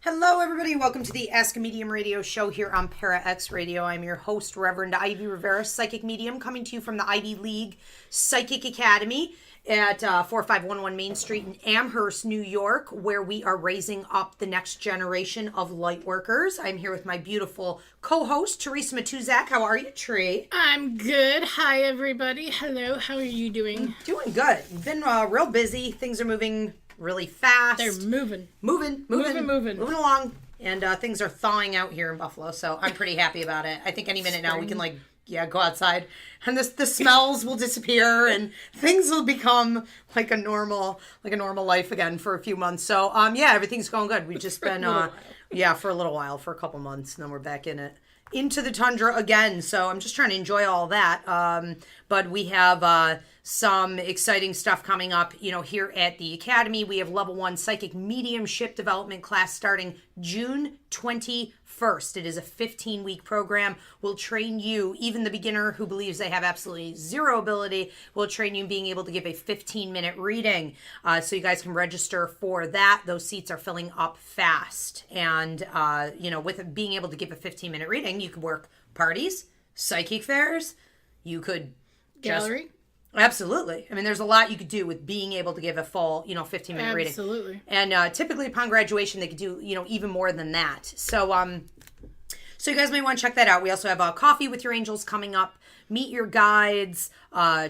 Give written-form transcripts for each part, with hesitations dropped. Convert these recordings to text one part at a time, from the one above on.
Hello, everybody. Welcome to the Ask a Medium radio show here on Para X Radio. I'm your host, Reverend.Ivy Rivera, psychic medium, coming to you from the Ivy League Psychic Academy at 4511 Main Street in Amherst, New York, where we are raising up the next generation of light workers. I'm here with my beautiful co-host, Theresa Matuszak. How are you, Tree? I'm good. Hi, everybody. Hello. How are you doing? Doing good. Been real busy. Things are moving really fast. They're moving along, and things are thawing out here in Buffalo, so I'm pretty happy about it. I think any minute now we can go outside and the smells will disappear and things will become like a normal life again for a few months. So everything's going good. We've just been for a little while, for a couple months, and then we're back into the tundra again. So I'm just trying to enjoy all that. But we have some exciting stuff coming up, here at the Academy. We have level 1 psychic mediumship development class starting June 21st. It is a 15-week program. We'll train you, even the beginner who believes they have absolutely zero ability, we'll train you in being able to give a 15-minute reading. So you guys can register for that. Those seats are filling up fast. And, with being able to give a 15-minute reading, you could work parties, psychic fairs, you could gallery. Absolutely. I mean, there's a lot you could do with being able to give a full, 15-minute reading. Absolutely. And typically upon graduation, they could do, even more than that. So you guys may want to check that out. We also have Coffee with Your Angels coming up. Meet Your Guides.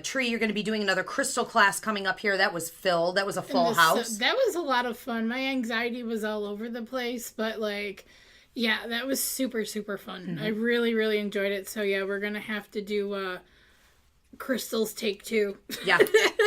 Tree, you're going to be doing another crystal class coming up here. That was filled. That was a full house. That was a lot of fun. My anxiety was all over the place, but that was super, super fun. Mm-hmm. I really, really enjoyed it. So we're going to have to do crystals take 2. Yeah.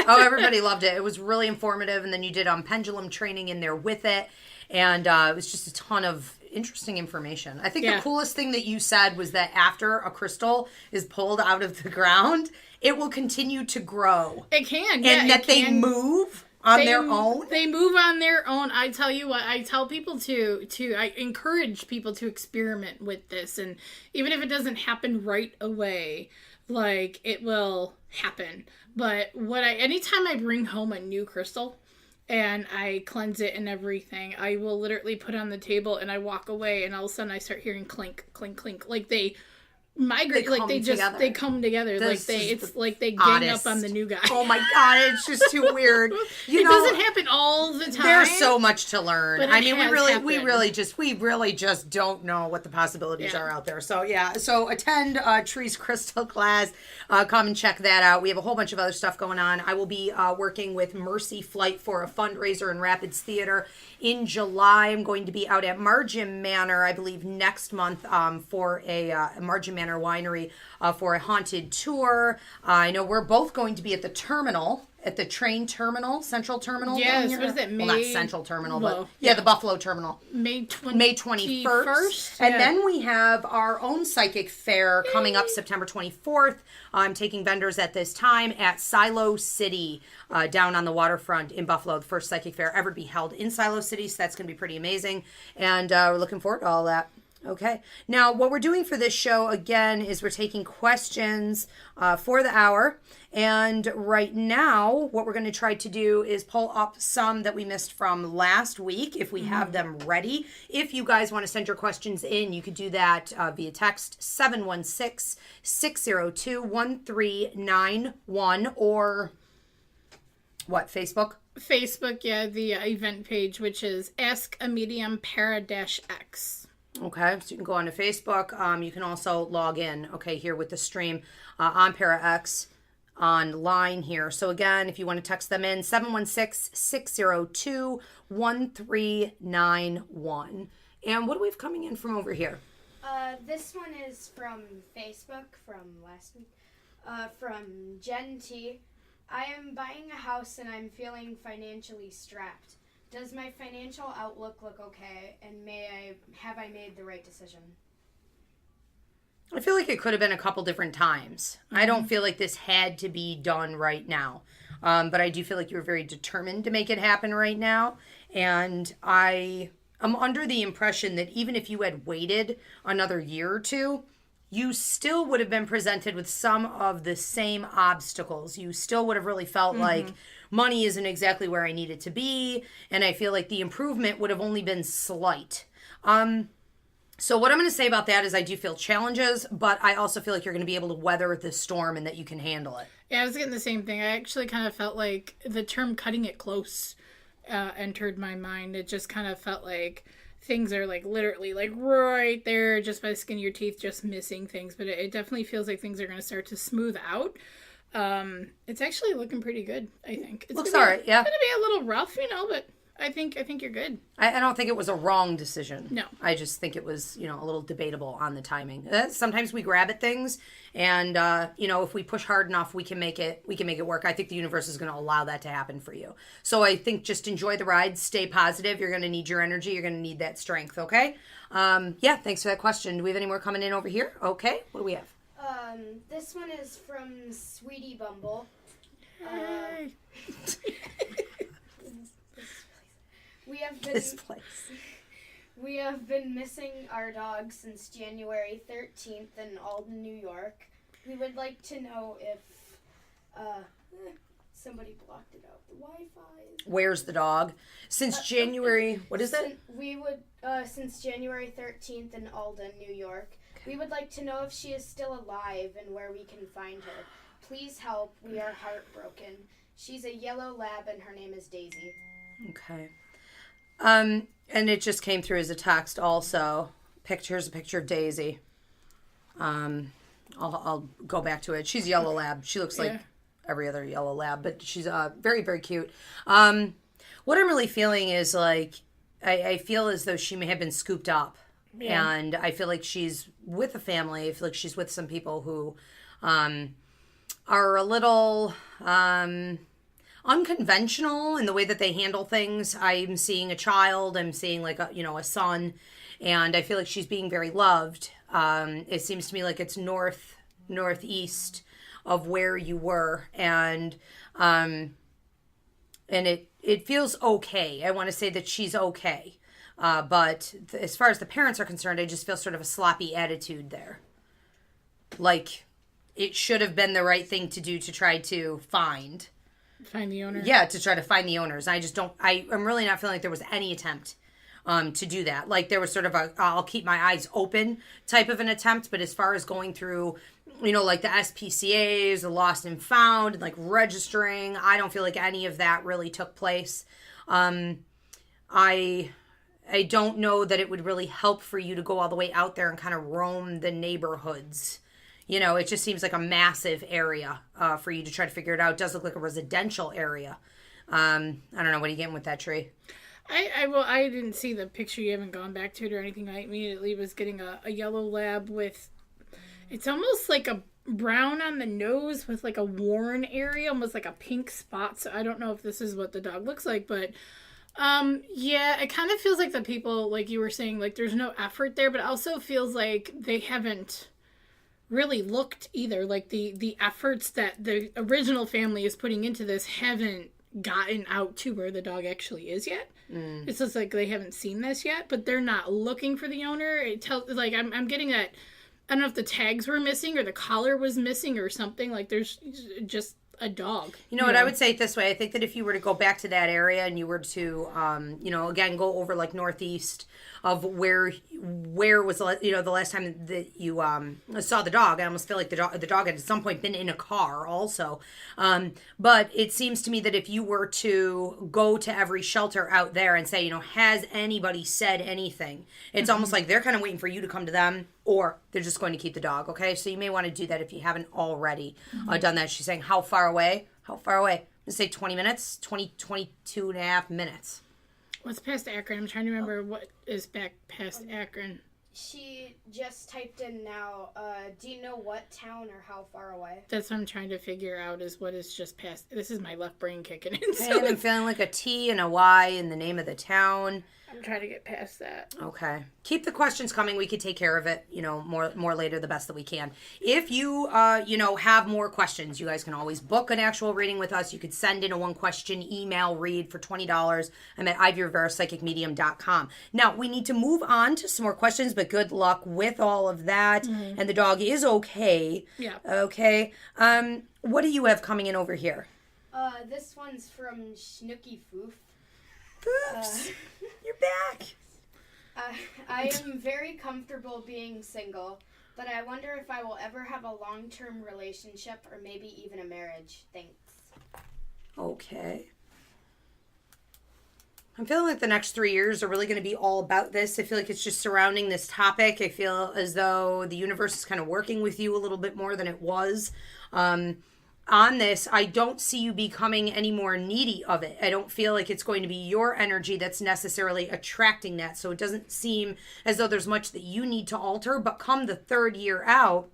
Oh, everybody loved it. It was really informative. And then you did pendulum training in there with it. And it was just a ton of interesting information. I think the coolest thing that you said was that after a crystal is pulled out of the ground, it will continue to grow. It can. And that they move on their own. They move on their own. I tell you what, I tell people I encourage people to experiment with this. And even if it doesn't happen right away, it will happen. But anytime I bring home a new crystal and I cleanse it and everything, I will literally put it on the table and I walk away and all of a sudden I start hearing clink, clink, clink. Like they migrate, they come together. It's like they gang up on the new guy. Oh my God, it's just too weird. It doesn't happen all the time. There's so much to learn. I mean, we really just don't know what the possibilities are out there. So so attend Tree's crystal class. Come and check that out. We have a whole bunch of other stuff going on. I will be working with Mercy Flight for a fundraiser in Rapids Theater in July. I'm going to be out at Margin Manor, I believe, next month for a Margin Manor Winery for a haunted tour. I know we're both going to be at the terminal, at the train terminal, Central Terminal. Yes, what is it? Not Central Terminal, but the Buffalo Terminal. May 21st. And then we have our own psychic fair coming up September 24th. I'm taking vendors at this time at Silo City down on the waterfront in Buffalo. The first psychic fair ever to be held in Silo City, so that's going to be pretty amazing. And we're looking forward to all that. Okay. Now, what we're doing for this show, again, is we're taking questions for the hour. And right now, what we're going to try to do is pull up some that we missed from last week, if we have them ready. If you guys want to send your questions in, you could do that via text 716-602-1391 or what, Facebook? Facebook, the event page, which is Ask a Medium Para-X. Okay, so you can go onto Facebook. You can also log in, here with the stream on Para-X online here. So again, if you want to text them in, 716-602-1391. And what do we have coming in from over here? This one is from Facebook from last week, from Jen T. I am buying a house and I'm feeling financially strapped. Does my financial outlook look okay, and have I made the right decision? I feel like it could have been a couple different times. I don't feel like this had to be done right now. But I do feel like you're very determined to make it happen right now. And I am under the impression that even if you had waited another year or two, you still would have been presented with some of the same obstacles. You still would have really felt like money isn't exactly where I need it to be. And I feel like the improvement would have only been slight. So what I'm going to say about that is I do feel challenges, but I also feel like you're going to be able to weather the storm and that you can handle it. Yeah, I was getting the same thing. I actually kind of felt like the term cutting it close entered my mind. It just kind of felt like things are like literally like right there just by the skin of your teeth, just missing things. But it definitely feels like things are going to start to smooth out. It's actually looking pretty good, I think. It's Looks all right, yeah. It's going to be a little rough, but I think you're good. I don't think it was a wrong decision. No. I just think it was, a little debatable on the timing. Sometimes we grab at things and, if we push hard enough, we can make it work. I think the universe is going to allow that to happen for you. So I think just enjoy the ride, stay positive. You're going to need your energy. You're going to need that strength. Okay. Thanks for that question. Do we have any more coming in over here? Okay. What do we have? This one is from Sweetie Bumble. Hey. We have been missing our dog since January 13th in Alden, New York. We would like to know if somebody blocked it out. The Wi-Fi. Where's the dog? Since January, what is that? Since January 13th in Alden, New York. Okay. We would like to know if she is still alive and where we can find her. Please help. We are heartbroken. She's a yellow lab and her name is Daisy. Okay. And it just came through as a text also. Here's a picture of Daisy. I'll go back to it. She's a yellow lab. She looks like every other yellow lab, but she's very, very cute. What I'm really feeling is like, I feel as though she may have been scooped up. Yeah. And I feel like she's with a family. I feel like she's with some people who are a little unconventional in the way that they handle things. I'm seeing a child. I'm seeing like a son, and I feel like she's being very loved. It seems to me like it's northeast of where you were, and it feels okay. I want to say that she's okay, but as far as the parents are concerned, I just feel sort of a sloppy attitude there. Like it should have been the right thing to do to try to find the owner. Yeah, to try to find the owners. I just don't. I'm really not feeling like there was any attempt to do that. Like there was sort of a I'll keep my eyes open type of an attempt, but as far as going through, like the SPCAs, the lost and found, and like registering, I don't feel like any of that really took place. I don't know that it would really help for you to go all the way out there and kind of roam the neighborhoods. It just seems like a massive area for you to try to figure it out. It does look like a residential area. I don't know. What are you getting with that, Tree? I didn't see the picture. You haven't gone back to it or anything. I immediately was getting a yellow lab with, it's almost like a brown on the nose with like a worn area, almost like a pink spot. So I don't know if this is what the dog looks like, but it kind of feels like the people, like you were saying, like there's no effort there, but it also feels like they haven't really looked either. Like the efforts that the original family is putting into this haven't gotten out to where the dog actually is yet. It's just like they haven't seen this yet, but they're not looking for the owner. It tells, like I'm getting that, I don't know if the tags were missing or the collar was missing or something. Like there's just a dog. What I would say it this way. I think that if you were to go back to that area and you were to again go over like northeast of where was the last time that you saw the dog, I almost feel like the dog had at some point been in a car also, but it seems to me that if you were to go to every shelter out there and say, has anybody said anything, it's almost like they're kind of waiting for you to come to them, or they're just going to keep the dog. Okay, so you may want to do that if you haven't already done that. She's saying how far away? I'm gonna say 20 minutes, 22 and a half minutes. What's past Akron? I'm trying to remember what is back past Akron. She just typed in now, do you know what town or how far away? That's what I'm trying to figure out, is what is just past. This is my left brain kicking in. So I'm feeling like a T and a Y in the name of the town. I'm trying to get past that. Okay. Keep the questions coming. We could take care of it, more later, the best that we can. If you, have more questions, you guys can always book an actual reading with us. You could send in a one-question email read for $20. I'm at Ivy Rivera PsychicMedium.com. Now, we need to move on to some more questions, but good luck with all of that. Mm-hmm. And the dog is okay. Yeah. Okay. What do you have coming in over here? This one's from Schnooky Foof. Oops, you're back. I am very comfortable being single, but I wonder if I will ever have a long-term relationship or maybe even a marriage. Thanks. Okay. I'm feeling like the next 3 years are really going to be all about this. I feel like it's just surrounding this topic. I feel as though the universe is kind of working with you a little bit more than it was. On this, I don't see you becoming any more needy of it. I don't feel like it's going to be your energy that's necessarily attracting that. So it doesn't seem as though there's much that you need to alter. But come the 3rd year out,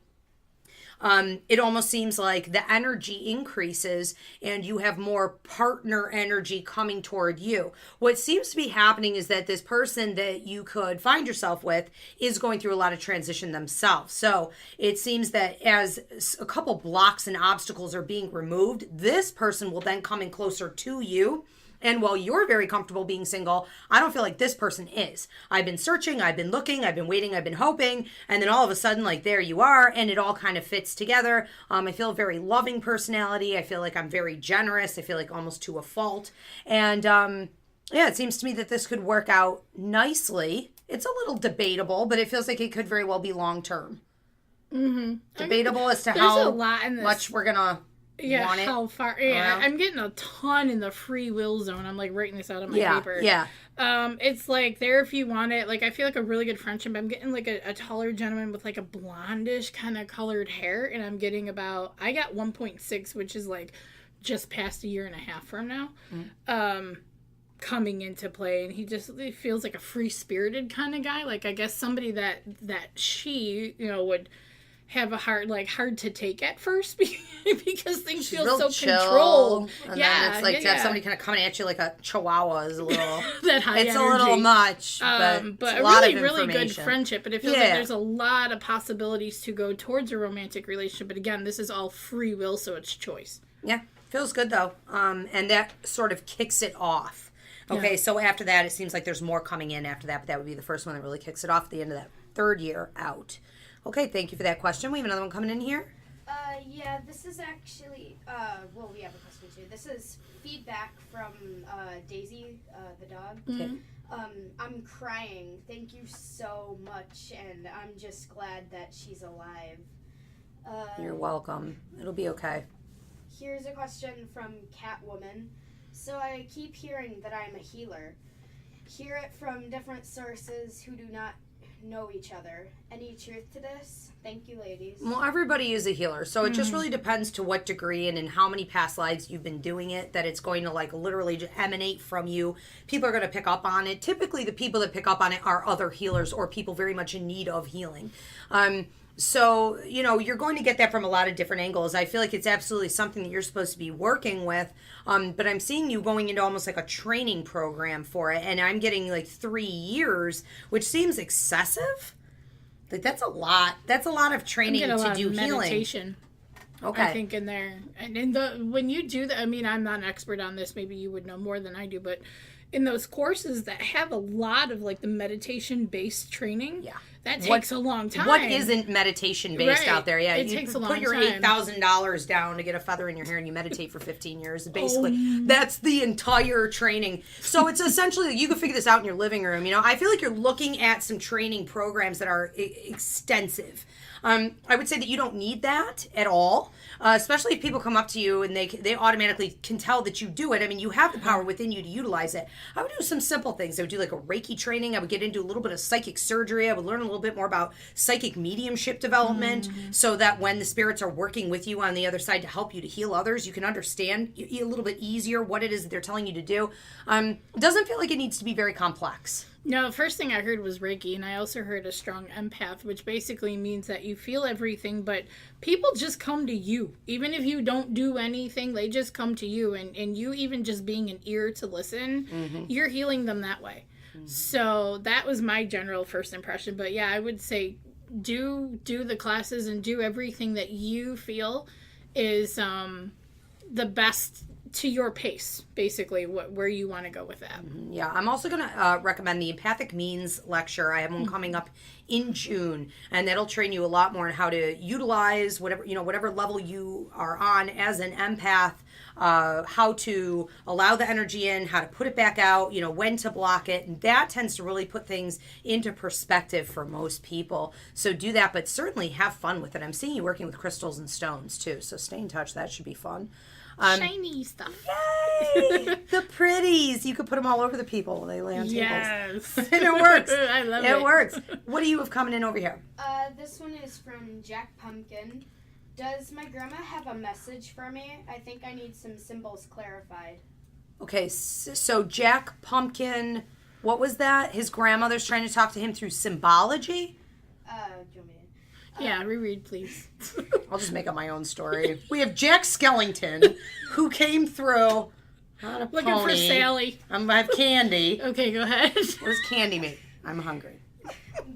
it almost seems like the energy increases and you have more partner energy coming toward you. What seems to be happening is that this person that you could find yourself with is going through a lot of transition themselves. So it seems that as a couple blocks and obstacles are being removed, this person will then come in closer to you. And while you're very comfortable being single, I don't feel like this person is. I've been searching, I've been looking, I've been waiting, I've been hoping, and then all of a sudden, like, there you are, and it all kind of fits together. I feel a very loving personality. I feel like I'm very generous. I feel like almost to a fault. And yeah, it seems to me that this could work out nicely. It's a little debatable, but it feels like it could very well be long-term. Mm-hmm. Debatable as to how a lot in this. much we're going to want it. How far? Yeah, I'm getting a ton in the free will zone. I'm like writing this out on my paper. Yeah. It's like there if you want it. Like I feel like a really good friendship. I'm getting like a taller gentleman with like a blondish kind of colored hair, and I'm getting I got 1.6, which is like just past a year and a half from now. Coming into play, and he feels like a free spirited kind of guy. Like I guess somebody that she would have a hard to take at first because things feel so chill, controlled. And then it's like to have somebody kind of coming at you like a chihuahua is a little that high it's energy. A little much, but a really good friendship. But it feels like there's a lot of possibilities to go towards a romantic relationship. But again, this is all free will, so it's choice. Yeah, feels good though, and that sort of kicks it off. Okay, so after that, it seems like there's more coming in after that, but that would be the first one that really kicks it off at the end of that 3rd year out. Okay, thank you for that question. We have another one coming in here. Yeah, this is actually, we have a question too. This is feedback from Daisy, the dog. Okay. I'm crying. Thank you so much, and I'm just glad that she's alive. You're welcome. It'll be okay. Here's a question from Catwoman. So I keep hearing that I'm a healer. Hear it from different sources who do not know each other. Any truth to this? Thank you, ladies. Well, everybody is a healer, so it just really depends to what degree and in how many past lives you've been doing it, that it's going to like literally just emanate from you. People are going to pick up on it. Typically, the people that pick up on it are other healers or people very much in need of healing. So, you're going to get that from a lot of different angles. I feel like it's absolutely something that you're supposed to be working with. But I'm seeing you going into almost like a training program for it. And I'm getting like 3 years, which seems excessive. Like that's a lot. That's a lot of training to do healing. Meditation. Okay. I think in there. And when you do that, I mean, I'm not an expert on this. Maybe you would know more than I do. But in those courses that have a lot of like the meditation-based training, that takes a long time. What isn't meditation-based out there? Yeah, it takes a long time. You put your $8,000 down to get a feather in your hair and you meditate for 15 years. Basically, that's the entire training. So it's essentially, you can figure this out in your living room. I feel like you're looking at some training programs that are extensive. I would say that you don't need that at all, especially if people come up to you and they automatically can tell that you do it. I mean, you have the power within you to utilize it. I would do some simple things. I would do like a Reiki training. I would get into a little bit of psychic surgery. I would learn a little bit more about psychic mediumship development so that when the spirits are working with you on the other side to help you to heal others, you can understand a little bit easier what it is that they're telling you to do. It doesn't feel like it needs to be very complex. No, the first thing I heard was Reiki, and I also heard a strong empath, which basically means that you feel everything, but people just come to you. Even if you don't do anything, they just come to you, and you even just being an ear to listen, you're healing them that way. So that was my general first impression. But yeah, I would say do the classes and do everything that you feel is the best to your pace, basically, where you want to go with that. Yeah, I'm also going to recommend the Empathic Means lecture. I have one coming up in June, and that'll train you a lot more on how to utilize whatever level you are on as an empath, how to allow the energy in, how to put it back out, when to block it. And that tends to really put things into perspective for most people. So do that, but certainly have fun with it. I'm seeing you working with crystals and stones too, so stay in touch. That should be fun. Shiny stuff. Yay! The pretties. You could put them all over the people when they lay on tables. Yes. And it works. I love it. It works. What do you have coming in over here? This one is from Jack Pumpkin. Does my grandma have a message for me? I think I need some symbols clarified. Okay, so Jack Pumpkin, what was that? His grandmother's trying to talk to him through symbology? Do you want me to? Yeah, reread, please. I'll just make up my own story. We have Jack Skellington, who came through on a Looking for pony. Sally. I have candy. Okay, go ahead. What does candy mean? I'm hungry.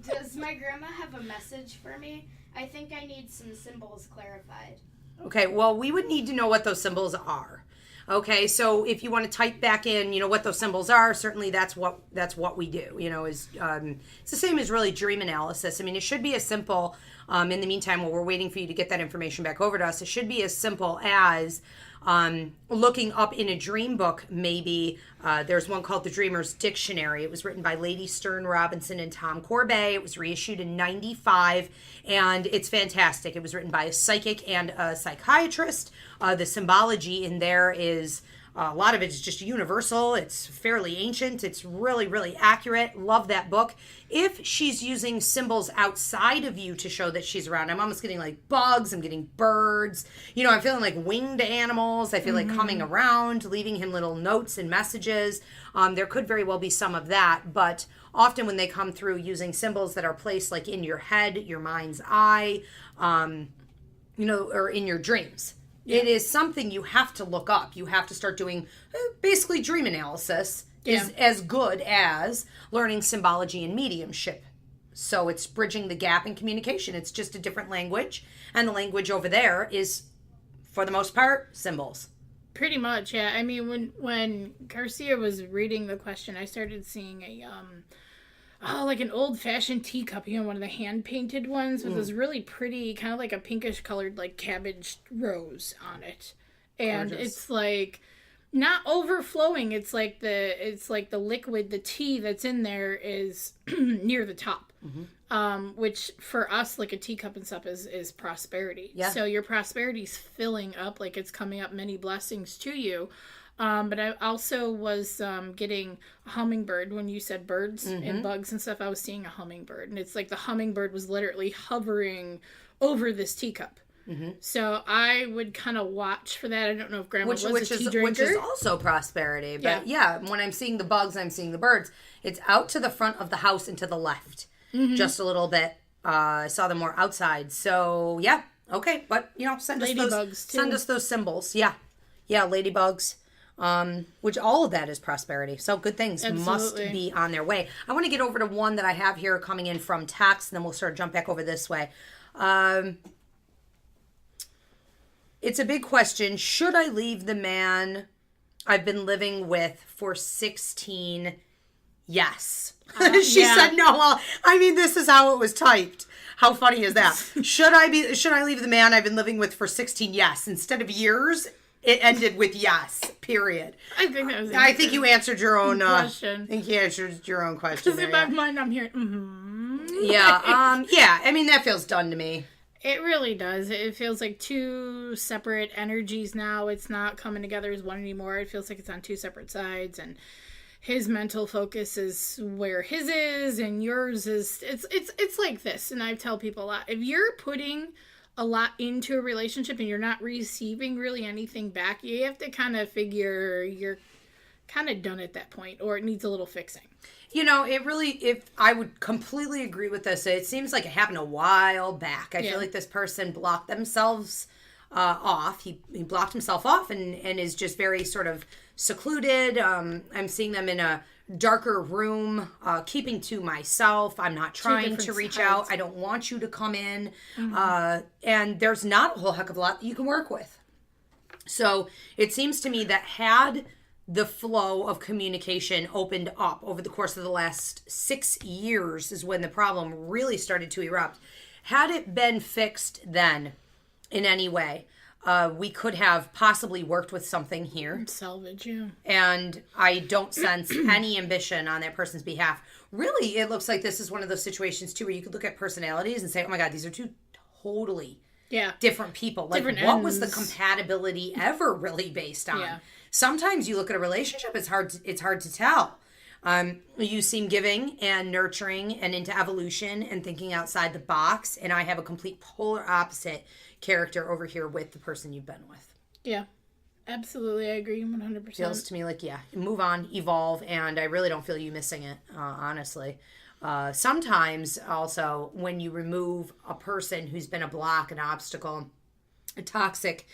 Does my grandma have a message for me? I think I need some symbols clarified. Okay, well, we would need to know what those symbols are. Okay, so if you want to type back in, what those symbols are, certainly that's what we do. It's the same as really dream analysis. I mean, it should be as simple. In the meantime, while we're waiting for you to get that information back over to us, it should be as simple as looking up in a dream book. Maybe there's one called The Dreamer's Dictionary. It was written by Lady Stern Robinson and Tom Corbet. It was reissued in '95, and it's fantastic. It was written by a psychic and a psychiatrist. The symbology in there is a lot of it is just universal. It's fairly ancient. It's really, really accurate. Love that book. If she's using symbols outside of you to show that she's around, I'm almost getting like bugs. I'm getting birds. I'm feeling like winged animals. I feel like coming around, leaving him little notes and messages. There could very well be some of that, but often when they come through using symbols that are placed like in your head, your mind's eye, or in your dreams. It is something you have to look up. You have to start doing basically dream analysis is as good as learning symbology and mediumship. So it's bridging the gap in communication. It's just a different language. And the language over there is, for the most part, symbols. Pretty much, yeah. I mean, when Garcia was reading the question, I started seeing like an old-fashioned teacup, one of the hand-painted ones with this really pretty, kind of like a pinkish colored, like cabbage rose on it. And gorgeous. It's like not overflowing. It's like the liquid, the tea that's in there is near the top. Which for us, like a teacup and stuff, is prosperity. Yeah. So your prosperity's filling up, like it's coming up many blessings to you. But I also was getting a hummingbird. When you said birds and bugs and stuff, I was seeing a hummingbird. And it's like the hummingbird was literally hovering over this teacup. So I would kind of watch for that. I don't know if Grandma was a tea drinker. Which is also prosperity. But yeah, when I'm seeing the bugs, I'm seeing the birds. It's out to the front of the house and to the left. Just a little bit. I saw them more outside. So yeah, okay. But, send us those symbols. Yeah. Yeah, ladybugs. Which all of that is prosperity. So good things must be on their way. I want to get over to one that I have here coming in from text, and then we'll sort of jump back over this way. It's a big question. Should I leave the man I've been living with for 16? Yes. She said no. Well, I mean, this is how it was typed. How funny is that? Should I leave the man I've been living with for 16? Yes. Instead of years, it ended with yes, period. I think that was I think you answered your own question. I think you answered your own question. Because in my mind, I'm here. Yeah. Yeah. I mean, that feels done to me. It really does. It feels like two separate energies now. It's not coming together as one anymore. It feels like it's on two separate sides, and his mental focus is where his is, and yours is. It's like this, and I tell people a lot. If you're putting a lot into a relationship and you're not receiving really anything back, you have to kind of figure you're kind of done at that point, or it needs a little fixing. If I would completely agree with this, it seems like it happened a while back. I feel like this person blocked themselves off. He blocked himself off and is just very sort of secluded. I'm seeing them in a darker room, keeping to myself. I'm not trying to reach out. I don't want you to come in. And there's not a whole heck of a lot that you can work with. So it seems to me that had the flow of communication opened up over the course of the last 6 years is when the problem really started to erupt. Had it been fixed then in any way, we could have possibly worked with something here. Salvage, yeah. And I don't sense any ambition on that person's behalf. Really, it looks like this is one of those situations, too, where you could look at personalities and say, oh my God, these are two totally different people. Like, Different what ends. was the compatibility ever really based on? Yeah. Sometimes you look at a relationship, it's hard to tell. You seem giving and nurturing and into evolution and thinking outside the box. And I have a complete polar opposite character over here with the person you've been with. Yeah, absolutely. I agree 100%. Feels to me like, move on, evolve. And I really don't feel you missing it, honestly. Sometimes also when you remove a person who's been a block, an obstacle, a toxic,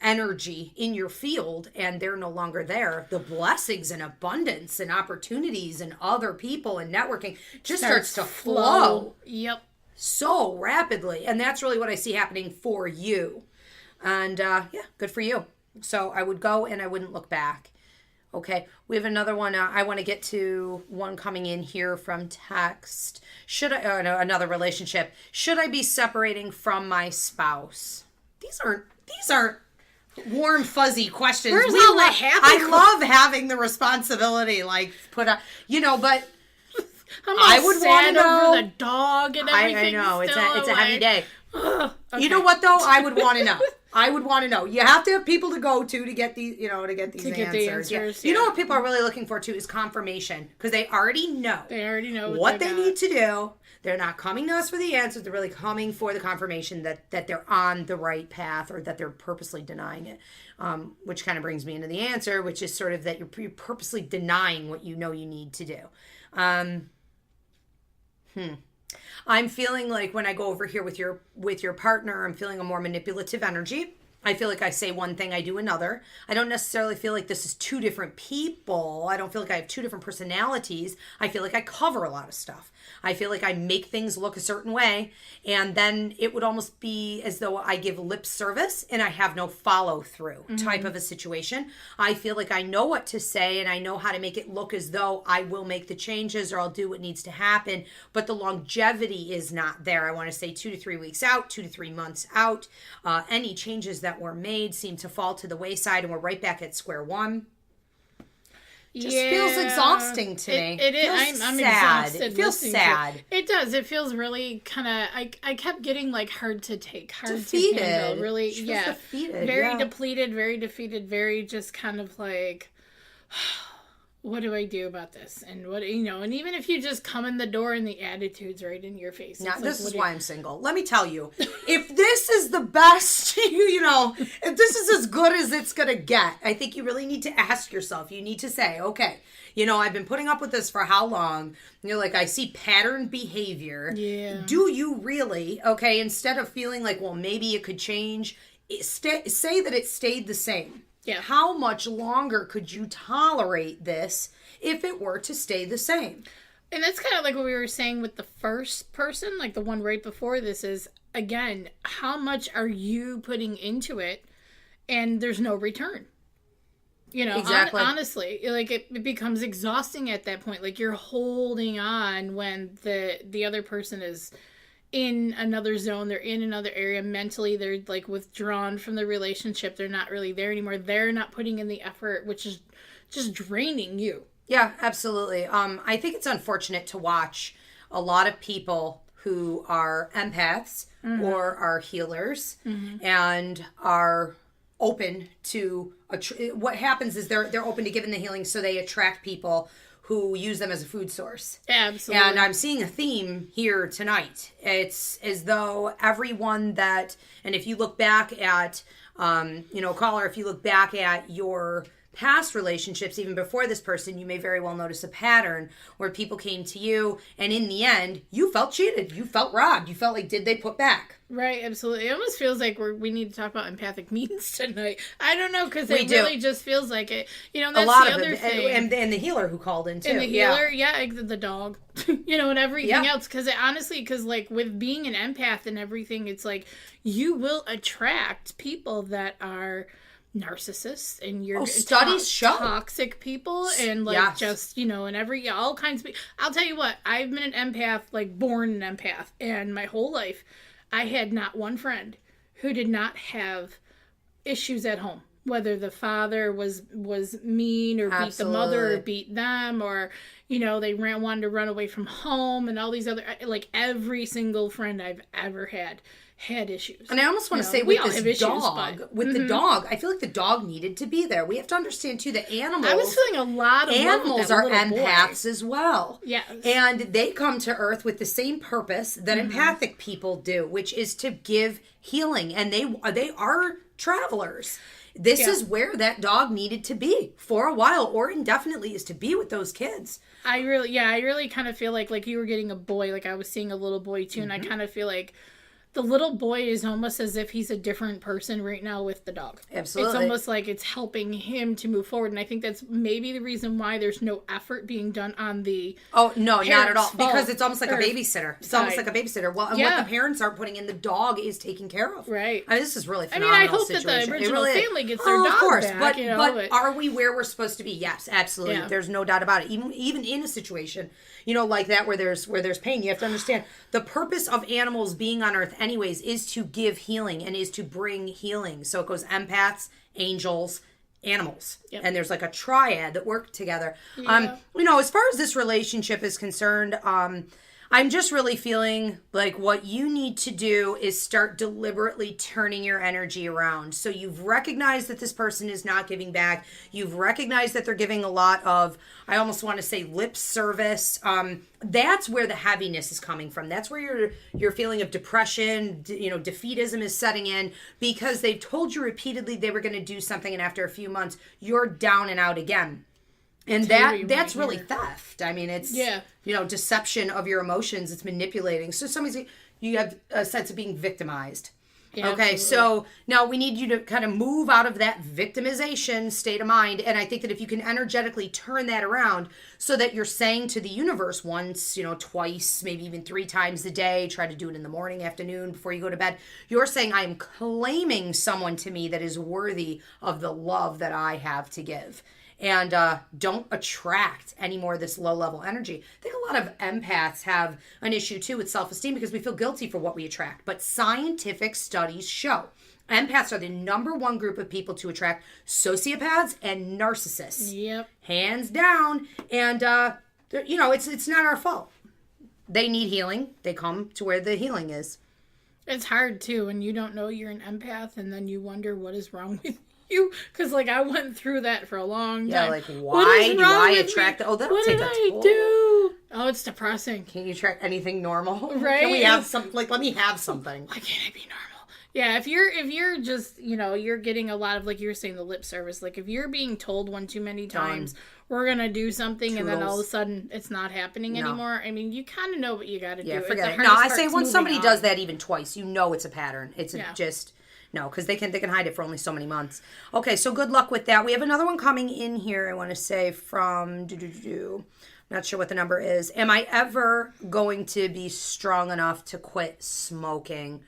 energy in your field and they're no longer there, the blessings and abundance and opportunities and other people and networking just starts to flow. Yep. So rapidly. And that's really what I see happening for you. And good for you. So I would go and I wouldn't look back. Okay, we have another one. I want to get to one coming in here from text. Another relationship. Should I be separating from my spouse? These aren't warm, fuzzy questions. Where's all the happy I love having the responsibility, put up, but I would want to know the dog and everything. I know it's a heavy day. Okay. You know what though? I would want to know. I would want to know. You have to have people to go to get these, The answers. You know what people are really looking for too is confirmation because they already know. They already know what they need to do. They're not coming to us for the answers. They're really coming for the confirmation that they're on the right path or that they're purposely denying it. Which kind of brings me into the answer, which is sort of that you're purposely denying what you know you need to do. I'm feeling like when I go over here with your partner, I'm feeling a more manipulative energy. I feel like I say one thing, I do another. I don't necessarily feel like this is two different people. I don't feel like I have two different personalities. I feel like I cover a lot of stuff. I feel like I make things look a certain way, and then it would almost be as though I give lip service and I have no follow through type of a situation. I feel like I know what to say and I know how to make it look as though I will make the changes or I'll do what needs to happen, but the longevity is not there. I want to say 2 to 3 weeks out, 2 to 3 months out. Any changes that were made seem to fall to the wayside and we're right back at square one. Just feels exhausting to me. It is. I'm sad. exhausted. It feels sad. It does. It feels really kind of. I kept getting hard to take, defeated. To handle. Really, she was defeated. Very depleted, very defeated, very just kind of like, what do I do about this? And what and even if you just come in the door and the attitude's right in your face. Now, this is why I'm single. Let me tell you, if this is the best, if this is as good as it's gonna get, I think you really need to ask yourself. You need to say, okay, I've been putting up with this for how long? And you're like, I see pattern behavior. Yeah. Do you really? Okay, instead of feeling like, well, maybe it could change, say that it stayed the same. Yeah. How much longer could you tolerate this if it were to stay the same? And that's kind of like what we were saying with the first person, like the one right before this is, again, how much are you putting into it and there's no return? Exactly. Honestly, it becomes exhausting at that point. Like you're holding on when the other person is in another zone, they're in another area mentally, they're withdrawn from the relationship, they're not really there anymore, they're not putting in the effort, which is just draining you. Yeah, absolutely. I think it's unfortunate to watch a lot of people who are empaths or are healers and are open to what happens is they're open to giving the healing, so they attract people who use them as a food source. Absolutely. And I'm seeing a theme here tonight. It's as though everyone and if you look back at, caller, if you look back at your past relationships, even before this person, you may very well notice a pattern where people came to you and in the end, you felt cheated. You felt robbed. You felt like, did they put back? Right, absolutely. It almost feels like we need to talk about empathic means tonight. I don't know, because it really just feels like it. You know, that's a lot the of other it, thing. And the healer who called in, too. And the healer, the dog, you know, and everything else. Because honestly, like, with being an empath and everything, it's like, you will attract people that are narcissists and you're studies show toxic people and like just, you know, and all kinds of people. I'll tell you what, I've been an empath, like born an empath, and my whole life I had not one friend who did not have issues at home, whether the father was mean or beat the mother or beat them, or, you know, they wanted to run away from home, and all these other, like, every single friend I've ever had issues. And I almost want to say, with this dog, the dog, I feel like the dog needed to be there. We have to understand, too, that animals... I was feeling a lot of animals are empaths as well. Yes. And they come to Earth with the same purpose that empathic people do, which is to give healing. And they are travelers. This is where that dog needed to be for a while, or indefinitely, is to be with those kids. I really kind of feel like you were getting a boy, like I was seeing a little boy, too, and I kind of feel like the little boy is almost as if he's a different person right now with the dog. Absolutely. It's almost like it's helping him to move forward. And I think that's maybe the reason why there's no effort being done on the Oh, no, not at all. Because it's almost like a babysitter. It's almost like a babysitter. Well, and what the parents aren't putting in, the dog is taken care of. Right. I mean, this is really phenomenal. I hope that the original family gets their dog of course, back. But are we where we're supposed to be? Yes, absolutely. Yeah. There's no doubt about it. Even in a situation, you know, like that where there's pain, you have to understand the purpose of animals being on Earth anyways is to give healing and is to bring healing. So it goes empaths, angels, animals. Yep. And there's like a triad that work together. Yeah. You know, as far as this relationship is concerned, I'm just really feeling like what you need to do is start deliberately turning your energy around. So you've recognized that this person is not giving back. You've recognized that they're giving a lot of, I almost want to say, lip service. That's where the heaviness is coming from. That's where your feeling of depression, you know, defeatism is setting in, because they've told you repeatedly they were going to do something, and after a few months, you're down and out again. And that's really theft. I mean, it's, you know, deception of your emotions. It's manipulating. So you have a sense of being victimized. Yeah, okay, absolutely. So now we need you to kind of move out of that victimization state of mind. And I think that if you can energetically turn that around so that you're saying to the universe once, you know, twice, maybe even 3 times a day, try to do it in the morning, afternoon, before you go to bed. You're saying, I am claiming someone to me that is worthy of the love that I have to give. And don't attract any more of this low-level energy. I think a lot of empaths have an issue, too, with self-esteem because we feel guilty for what we attract. But scientific studies show empaths are the #1 group of people to attract sociopaths and narcissists. Yep. Hands down. And, you know, it's not our fault. They need healing. They come to where the healing is. It's hard, too, when you don't know you're an empath and then you wonder what is wrong with you, because like I went through that for a long time. Yeah, like why do I attract? Oh, that'll take a toll. What did I do? Oh, it's depressing. Can you attract anything normal? Right? Can we have some? Like, let me have something. Why can't I be normal? Yeah, if you're just, you know, you're getting a lot of, like you were saying, the lip service. Like if you're being told one too many times, we're gonna do something, and then all of a sudden it's not happening anymore. I mean, you kind of know what you got to do. Yeah, forget it. No, I say when somebody does that even twice, you know it's a pattern. It's just. No, because they can hide it for only so many months. Okay, so good luck with that. We have another one coming in here, I want to say, from... I'm not sure what the number is. Am I ever going to be strong enough to quit smoking?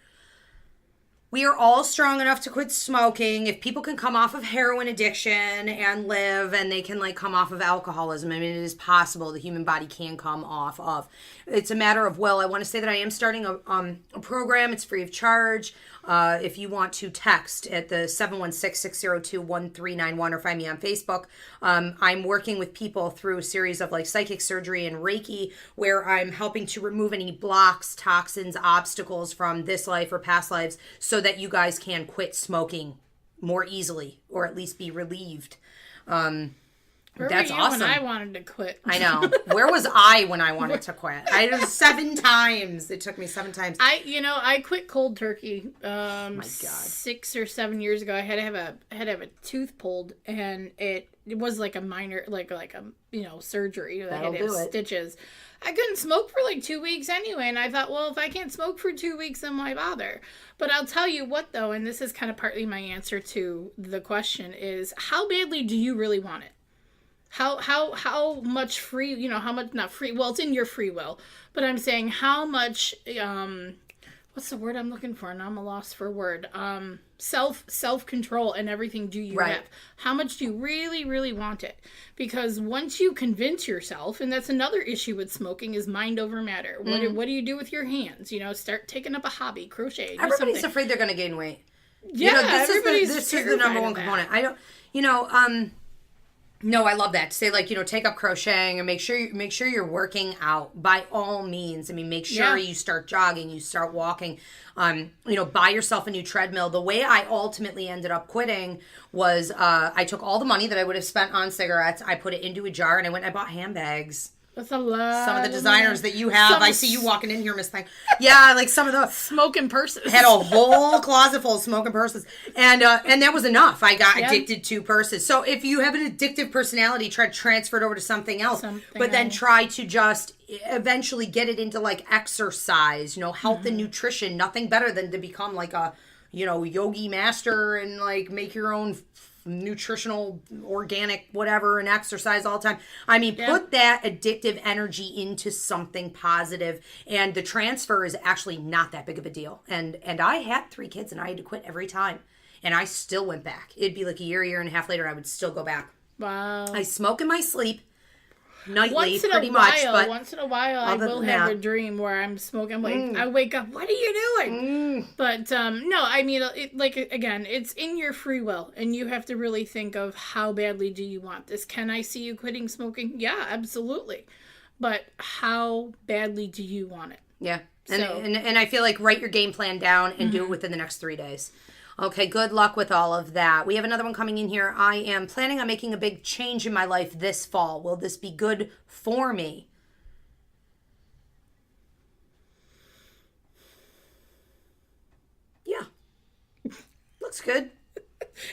We are all strong enough to quit smoking. If people can come off of heroin addiction and live, and they can like come off of alcoholism, I mean, it is possible. The human body can come off of. It's a matter of will. I want to say that I am starting a program. It's free of charge. If you want to text at the 716-602-1391 or find me on Facebook. I'm working with people through a series of like psychic surgery and Reiki, where I'm helping to remove any blocks, toxins, obstacles from this life or past lives, so that you guys can quit smoking more easily, or at least be relieved. Where That's were you awesome. when I wanted to quit? I know. Where was I when I wanted to quit? I did 7 times. It took me 7 times. I quit cold turkey. My God. 6 or 7 years ago. I had to have a tooth pulled, and it was like a minor, like a surgery. I had to have stitches. I couldn't smoke for like 2 weeks anyway, and I thought, well, if I can't smoke for 2 weeks, then why bother? But I'll tell you what, though, and this is kind of partly my answer to the question, is how badly do you really want it? How much free, how much, not free, well, it's in your free will, but I'm saying how much, what's the word I'm looking for? Now I'm a loss for a word. Self-control and everything do you have? How much do you really, really want it? Because once you convince yourself, and that's another issue with smoking, is mind over matter. What do you do with your hands? Start taking up a hobby, crochet. Everybody's afraid they're going to gain weight. Yeah, this is the number one component. I don't, no, I love that. To say take up crocheting and make sure you're working out by all means. I mean, make sure you start jogging, you start walking. Buy yourself a new treadmill. The way I ultimately ended up quitting was I took all the money that I would have spent on cigarettes, I put it into a jar, and I went and I bought handbags. That's a lot. Some of the designers that you have, I see you walking in here, Miss Thing. Yeah, like some of the smoking purses. Had a whole closet full of smoking purses, and that was enough. I got addicted to purses. So if you have an addictive personality, try to transfer it over to something else. Then try to just eventually get it into like exercise. Health and nutrition. Nothing better than to become like a yogi master and like make your own nutritional, organic, whatever, and exercise all the time. I mean, put that addictive energy into something positive, and the transfer is actually not that big of a deal. And I had 3 kids, and I had to quit every time, and I still went back. It'd be like a year and a half later, I would still go back. Wow. I smoke in my sleep. Nightly, once in pretty a much, while, but once in a while, I will have a dream where I'm smoking. I'm like, I wake up, what are you doing? But no, I mean, again, it's in your free will, and you have to really think of how badly do you want this. Can I see you quitting smoking? Yeah, absolutely. But how badly do you want it? Yeah, and I feel like write your game plan down and do it within the next 3 days. Okay, good luck with all of that. We have another one coming in here. I am planning on making a big change in my life this fall. Will this be good for me? Yeah. Looks good.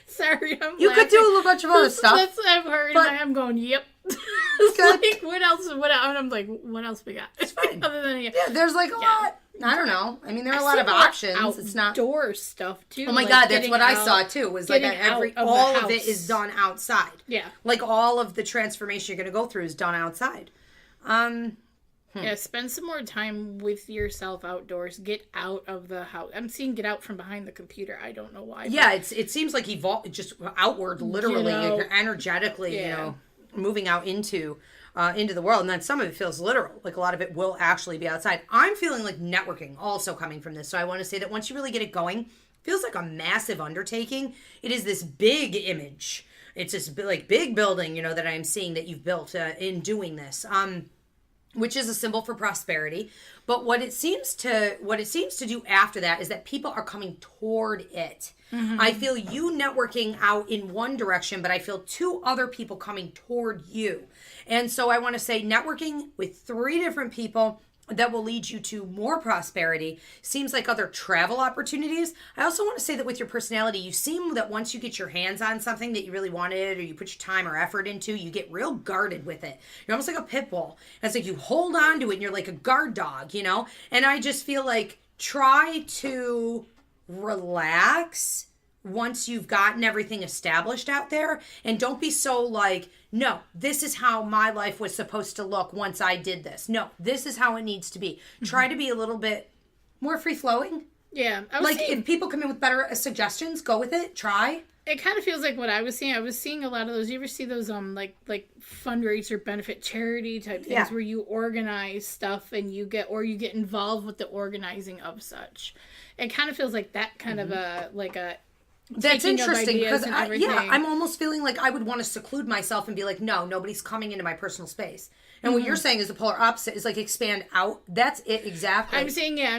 Sorry, I'm You laughing. could do a bunch of other stuff. That's what I've heard, and I'm going, yep. It's good. like, what else? And I'm like, what else we got? It's fine. Other than there's like a lot. I don't know. I mean, there are a lot of options. It's not outdoor stuff too. Oh my God, that's what I saw too. Was like all of it is done outside. Yeah, like all of the transformation you're going to go through is done outside. Yeah, spend some more time with yourself outdoors. Get out of the house. I'm seeing get out from behind the computer. I don't know why. Yeah, it seems like just outward, literally, energetically, moving out into the world. And then some of it feels literal. Like a lot of it will actually be outside. I'm feeling like networking also coming from this. So I want to say that once you really get it going, it feels like a massive undertaking. It is this big image. It's this like big building, that I'm seeing that you've built in doing this. Which is a symbol for prosperity. But what it seems to do after that is that people are coming toward it. I feel you networking out in one direction, but I feel 2 other people coming toward you. And so I want to say networking with 3 different people that will lead you to more prosperity. Seems like other travel opportunities. I also want to say that with your personality, you seem that once you get your hands on something that you really wanted or you put your time or effort into, you get real guarded with it. You're almost like a pit bull. And it's like you hold on to it and you're like a guard dog, And I just feel like try to relax once you've gotten everything established out there, and don't be so like, no, this is how my life was supposed to look once I did this. No, this is how it needs to be. Try to be a little bit more free-flowing. Yeah. If people come in with better suggestions, go with it. Try. It kind of feels like what I was seeing. I was seeing a lot of those. You ever see those like fundraiser benefit charity type things where you organize stuff and you get involved with the organizing of such. It kind of feels like that kind of a That's interesting because I'm almost feeling like I would want to seclude myself and be like, no, nobody's coming into my personal space. And what you're saying is the polar opposite is like expand out. That's it exactly. I'm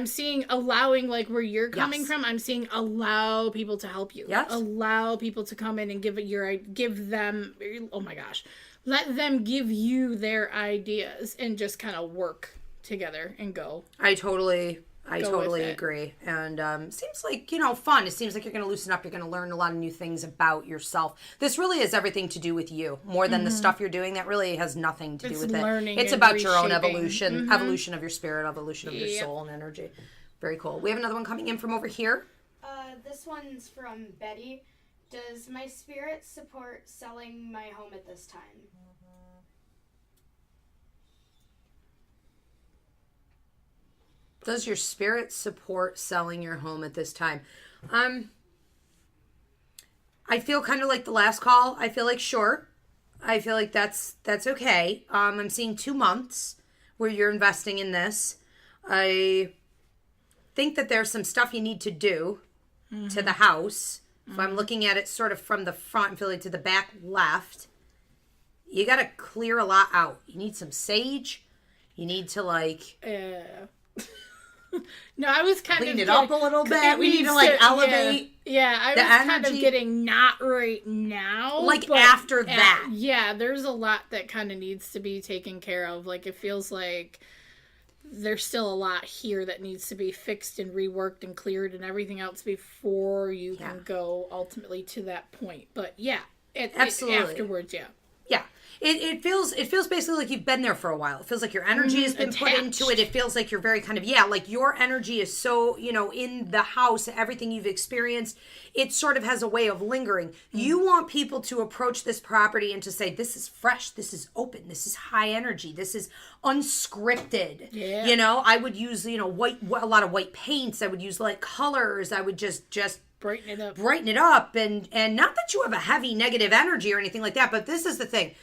seeing allowing like where you're coming from. I'm seeing allow people to help you. Yes. Allow people to come in and give them. Oh my gosh. let them give you their ideas and just kind of work together and go. I totally agree. And seems like, fun. It seems like you're going to loosen up. You're going to learn a lot of new things about yourself. This really has everything to do with you more than the stuff you're doing. That really has nothing to do with it. It's about your own evolution, evolution of your spirit, evolution of your soul and energy. Very cool. We have another one coming in from over here. This one's from Betty. Does my spirit support selling my home at this time? Does your spirit support selling your home at this time? I feel kind of like the last call. I feel like sure. I feel like that's okay. I'm seeing 2 months where you're investing in this. I think that there's some stuff you need to do to the house. If I'm looking at it sort of from the front, I feel like to the back left, you got to clear a lot out. You need some sage. You need to no, I was kind clean of it up a little bit. We need to elevate. Yeah, I was kind of getting not right now. After that. Yeah, there's a lot that kind of needs to be taken care of. Like, it feels like there's still a lot here that needs to be fixed and reworked and cleared and everything else before you can go ultimately to that point. But yeah, absolutely. Afterwards, yeah. Yeah. It feels basically like you've been there for a while. It feels like your energy has been put into it. It feels like you're very kind of, like your energy is so, in the house, everything you've experienced, it sort of has a way of lingering. You want people to approach this property and to say, this is fresh, this is open, this is high energy, this is unscripted. Yeah. I would use, a lot of white paints. I would use light colors. I would just brighten it up. And not that you have a heavy negative energy or anything like that, but this is the thing.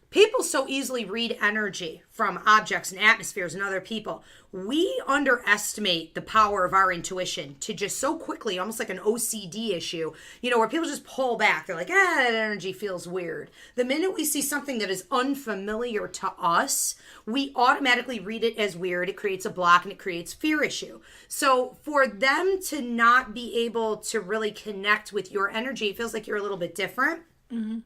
People so easily read energy from objects and atmospheres and other people. We underestimate the power of our intuition to just so quickly, almost like an OCD issue, where people just pull back. They're like, that energy feels weird. The minute we see something that is unfamiliar to us, we automatically read it as weird. It creates a block and it creates fear issue. So for them to not be able to really connect with your energy, it feels like you're a little bit different. Mm-hmm.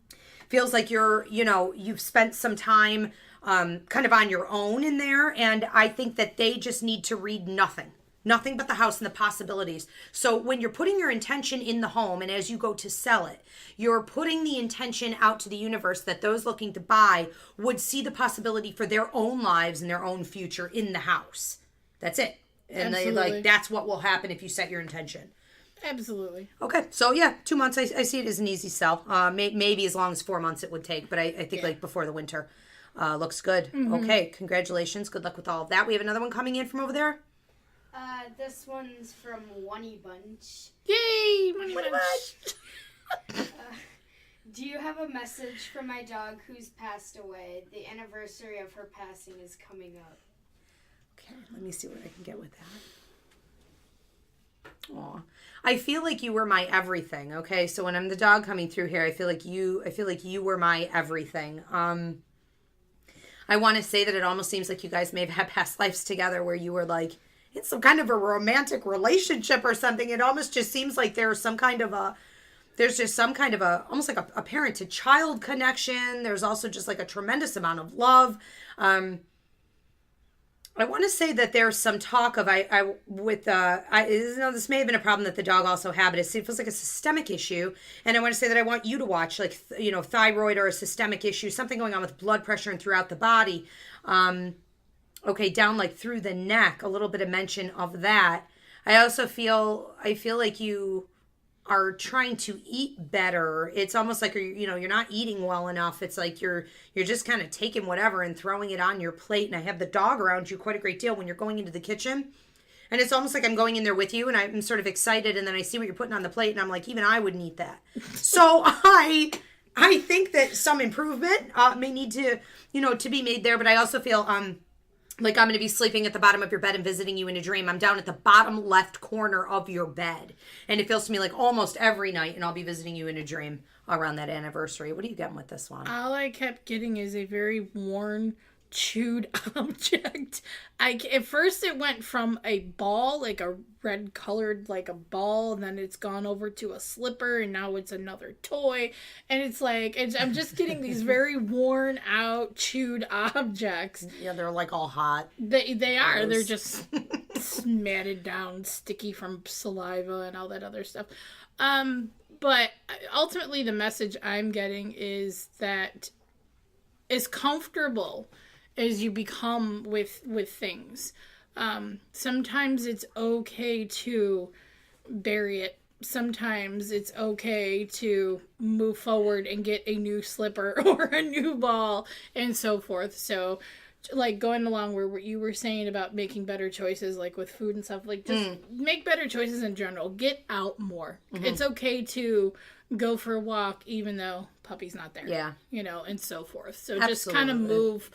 Feels like you've spent some time kind of on your own in there. And I think that they just need to read nothing but the house and the possibilities. So when you're putting your intention in the home and as you go to sell it, you're putting the intention out to the universe that those looking to buy would see the possibility for their own lives and their own future in the house. That's it. And that's what will happen if you set your intention. Absolutely. Okay, so 2 months, I see it as an easy sell. Maybe as long as 4 months it would take, but I think before the winter looks good. Mm-hmm. Okay, congratulations. Good luck with all of that. We have another one coming in from over there. This one's from Oney Bunch. Yay, Oney Bunch. Do you have a message for my dog who's passed away? The anniversary of her passing is coming up. Okay, let me see what I can get with that. Aw. I feel like you were my everything, okay? So when I'm the dog coming through here, I feel like you were my everything. I want to say that it almost seems like you guys may have had past lives together where you were like in some kind of a romantic relationship or something. It almost just seems like there's some kind of a almost like a parent to child connection. There's also just like a tremendous amount of love. I want to say that there's some talk of this may have been a problem that the dog also had, but it feels like a systemic issue. And I want to say that I want you to watch thyroid or a systemic issue, something going on with blood pressure and throughout the body. Down like through the neck, a little bit of mention of that. I feel like you are trying to eat better. It's almost like you're not eating well enough. It's like you're just kind of taking whatever and throwing it on your plate. And I have the dog around you quite a great deal when you're going into the kitchen. And it's almost like I'm going in there with you and I'm sort of excited, and then I see what you're putting on the plate and I'm like, even I wouldn't eat that. So I think that some improvement may need to be made there, but I also feel like I'm going to be sleeping at the bottom of your bed and visiting you in a dream. I'm down at the bottom left corner of your bed. And it feels to me like almost every night, and I'll be visiting you in a dream around that anniversary. What are you getting with this one? All I kept getting is a very worn, chewed object. At first it went from a ball, like a red colored, like a ball, and then it's gone over to a slipper, and now it's another toy. And it's like, I'm just getting these very worn out, chewed objects. Yeah, they're like all hot. They are. They're just matted down, sticky from saliva and all that other stuff. But ultimately the message I'm getting is that as comfortable as you become with things, sometimes it's okay to bury it. Sometimes it's okay to move forward and get a new slipper or a new ball and so forth. So, like, going along where what you were saying about making better choices, like with food and stuff, like, just make better choices in general. Get out more. It's okay to go for a walk even though puppy's not there. Yeah. You know, and so forth. So just kind of move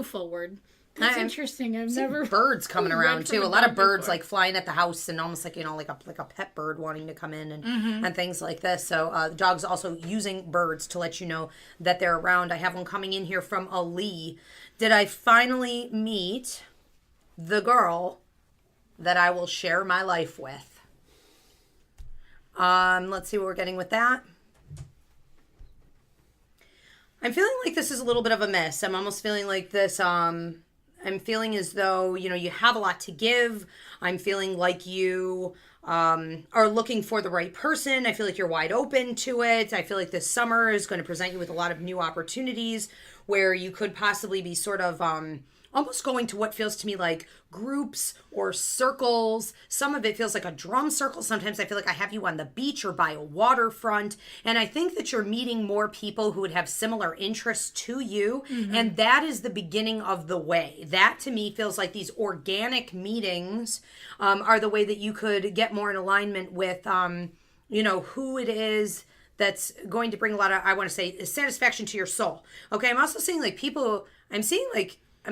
forward. That's interesting. I've never birds coming around too. A lot of birds like flying at the house and almost like, you know, like a pet bird wanting to come in and things like this. So the dog's also using birds to let you know that they're around. I have one coming in here from Ali. Did I finally meet the girl that I will share my life with? Let's see what we're getting with that. I'm feeling like this is a little bit of a miss. I'm almost feeling like this, I'm feeling as though, you know, you have a lot to give. I'm feeling like you are looking for the right person. I feel like you're wide open to it. I feel like this summer is going to present you with a lot of new opportunities where you could possibly be sort of almost going to what feels to me like groups or circles. Some of it feels like a drum circle. Sometimes I feel like I have you on the beach or by a waterfront. And I think that you're meeting more people who would have similar interests to you. And that is the beginning of the way. That to me feels like these organic meetings are the way that you could get more in alignment with, you know, who it is that's going to bring a lot of, I want to say, satisfaction to your soul. Okay, I'm also seeing like people, I'm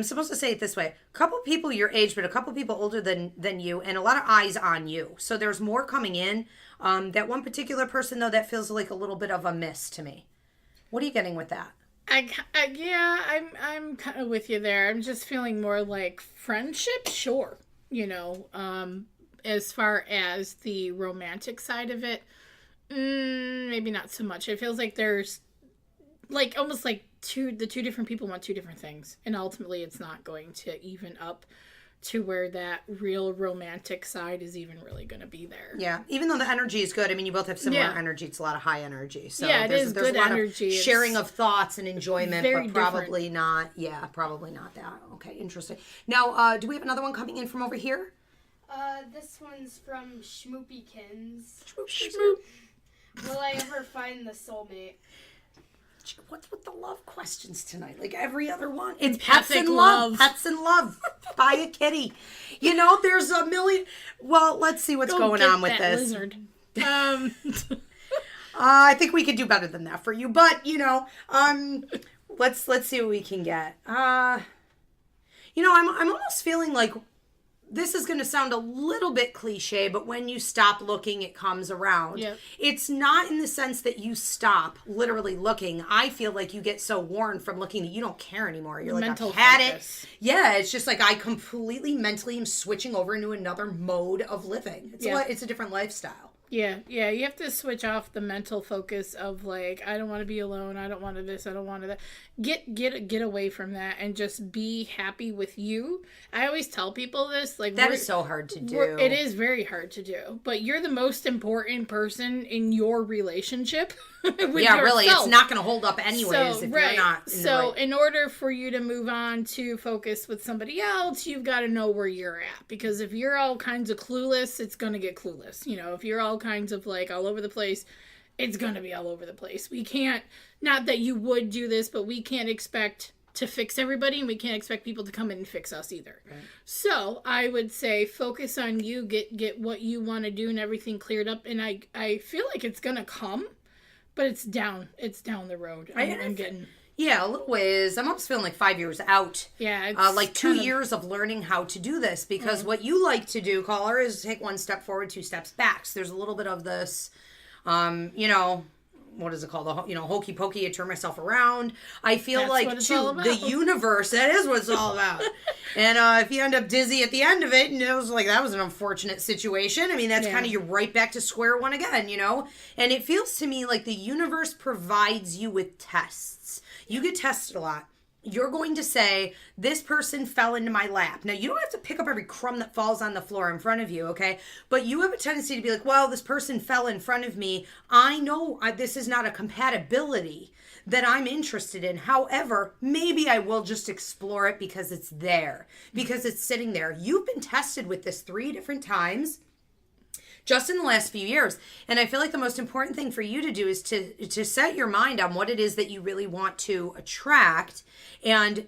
supposed to say it this way. A couple people your age, but a couple people older than you, and a lot of eyes on you. So there's more coming in. That one particular person, though, that feels like a little bit of a miss to me. What are you getting with that? Yeah, I'm kind of with you there. I'm just feeling more like friendship, sure. You know, as far as the romantic side of it, maybe not so much. It feels like there's like almost like the two different people want two different things, and ultimately it's not going to even up to where that real romantic side is even really going to be there. Yeah, even though the energy is good. I mean, you both have similar energy. It's a lot of high energy. So yeah, there's good a lot energy. Of sharing of thoughts and enjoyment, but probably different. not. Yeah, probably not that. Okay, interesting. Now, do we have another one coming in from over here? This one's from Schmoopykins. Schmoop. Will I ever find the soulmate? What's with the love questions tonight? Like every other one. It's pets and love. Pets and love. Buy a kitty. You know, there's a million. Well, let's see what's going on with this. Lizard. I think we could do better than that for you. But, you know, let's see what we can get. You know, I'm almost feeling like this is going to sound a little bit cliche, but when you stop looking, it comes around. Yep. It's not in the sense that you stop literally looking. I feel like you get so worn from looking that you don't care anymore. You're like, I've had it. Yeah, it's just like I completely mentally am switching over into another mode of living. It's a different lifestyle. Yeah, you have to switch off the mental focus of like, I don't want to be alone, I don't want to this, I don't want to that. Get away from that and just be happy with you. I always tell people this, like that is so hard to do. It is very hard to do, but you're the most important person in your relationship with yourself. Really, it's not going to hold up anyways if you're not. In order for you to move on to focus with somebody else, you've got to know where you're at, because if you're all kinds of clueless, it's going to get clueless. You know, if you're all kinds of like all over the place, it's going to be all over the place. We can't, not that you would do this, but we can't expect to fix everybody, and we can't expect people to come in and fix us either. Right. So I would say focus on you, get what you want to do and everything cleared up. And I feel like it's going to come, but it's down the road. I'm getting... Yeah, a little ways. I'm almost feeling like 5 years out. Yeah. It's like 2 years of learning how to do this, because what you like to do, caller, is take one step forward, 2 steps back. So there's a little bit of this, you know, what is it called? Hokey pokey, I turn myself around. I feel That's like, what it's too, all about. the universe, that is what it's all about. And if you end up dizzy at the end of it, and it was like, that was an unfortunate situation. I mean, that's kind of, you're right back to square one again, And it feels to me like the universe provides you with tests. You get tested a lot. You're going to say, this person fell into my lap. Now, you don't have to pick up every crumb that falls on the floor in front of you, okay? But you have a tendency to be like, well, this person fell in front of me. I know this is not a compatibility that I'm interested in. However, maybe I will just explore it because it's there, because it's sitting there. You've been tested with this 3 different times just in the last few years. And I feel like the most important thing for you to do is to set your mind on what it is that you really want to attract and